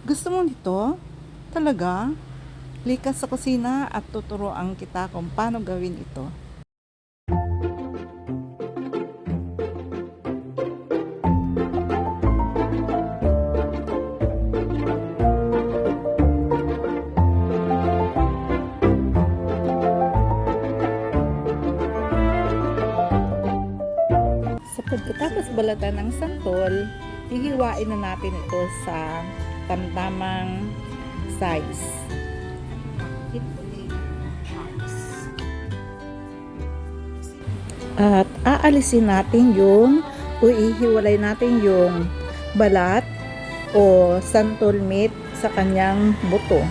Gusto mo nito? Talaga? Likas sa kusina at tuturuan kita kung paano gawin ito. Sa pagkatapos balatan ng santol, hihiwain na natin ito sa tamtamang size. At aalisin natin yung o ihiwalay natin yung balat o santol meat sa kanyang buto.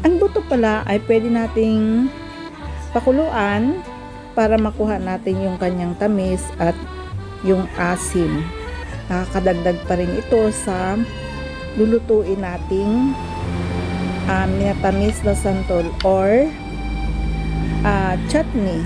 Ang buto pala ay pwede nating pakuluan para makuha natin yung kanyang tamis at yung asim. Nakakadagdag pa rin ito sa lulutuin nating minatamis na santol or chutney.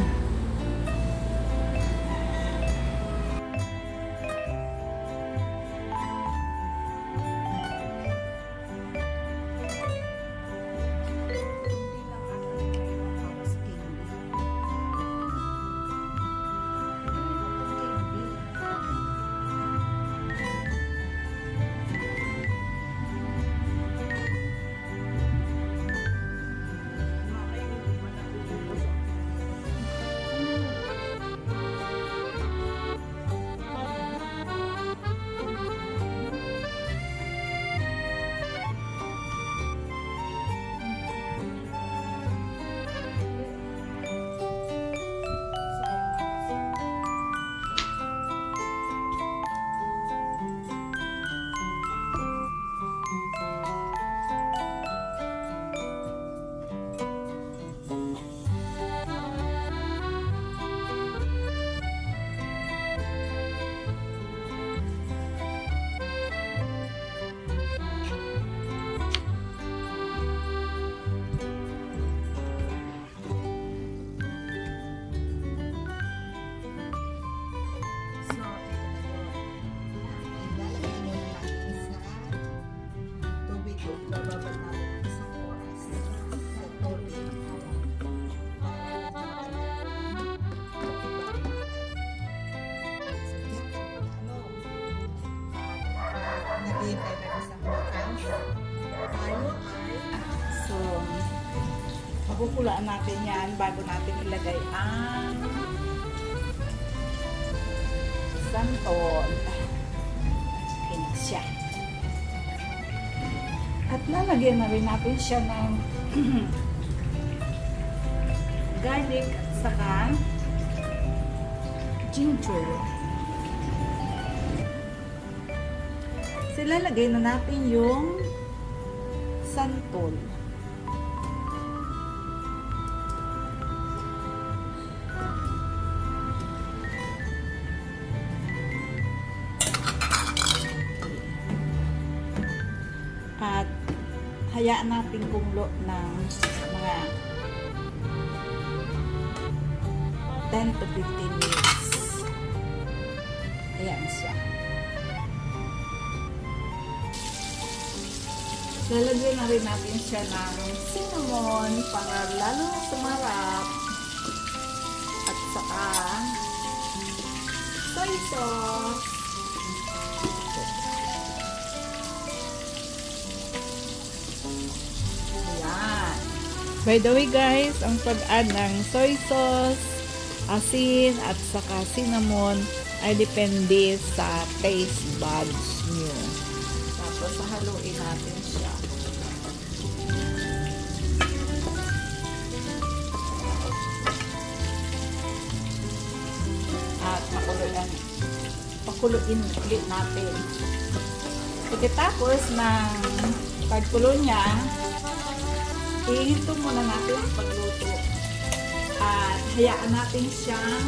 So, makukulaan natin yan bago natin ilagay ang santol. Okay na siya. At lalagyan na rin natin siya ng garlic at saka ginger. So, lalagay na natin yung santol. At hayaan natin kumulo ng mga 10 to 15 minutes. Ayan siya. Lalagyan na rin natin siya ng cinnamon para lalo sumarap. At saka soy sauce. Ayan. By the way guys, ang pag-add ng soy sauce, asin at saka cinnamon ay depende sa taste buds nyo. Tapos haluin natin siya. At pakuluin ulit natin. Pagkatapos ng pagkulo niya, ihinto muna natin ang pagluto. At hayaan natin siyang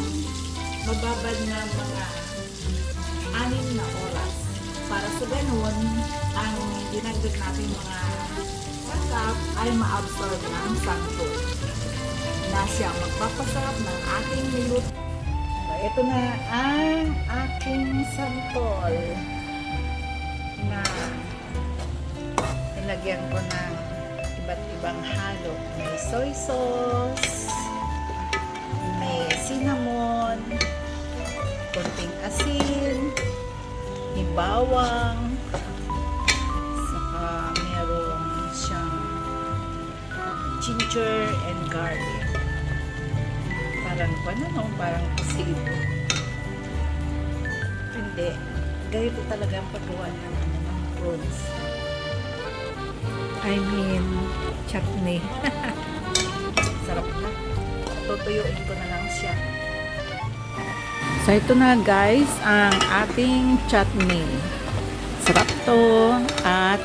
mababad na mga 6 na oras. Para sa ganun, ang dinagdag natin mga sasap ay ma-absorb ng santol na siya magpapasarap ng ating niluto. So, ito na ang aking santol na Lalagyan ko ng iba't ibang halo. May soy sauce, may cinnamon, konting asin, may bawang, saka meron siyang ginger and garlic. Parang parang pasibo. Hindi. Ganito talaga ang paggawa ng prawns. I mean, chutney. Sarap na. Tutuyuin ko na lang siya. So, ito na guys, ang ating chutney. Sarap to at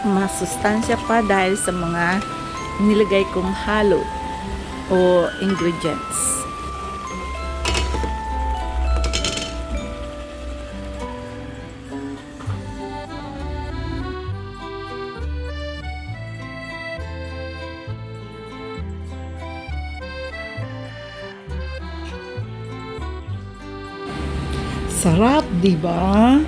masustansya pa dahil sa mga nilagay kong halo o ingredients. Sarap, di ba?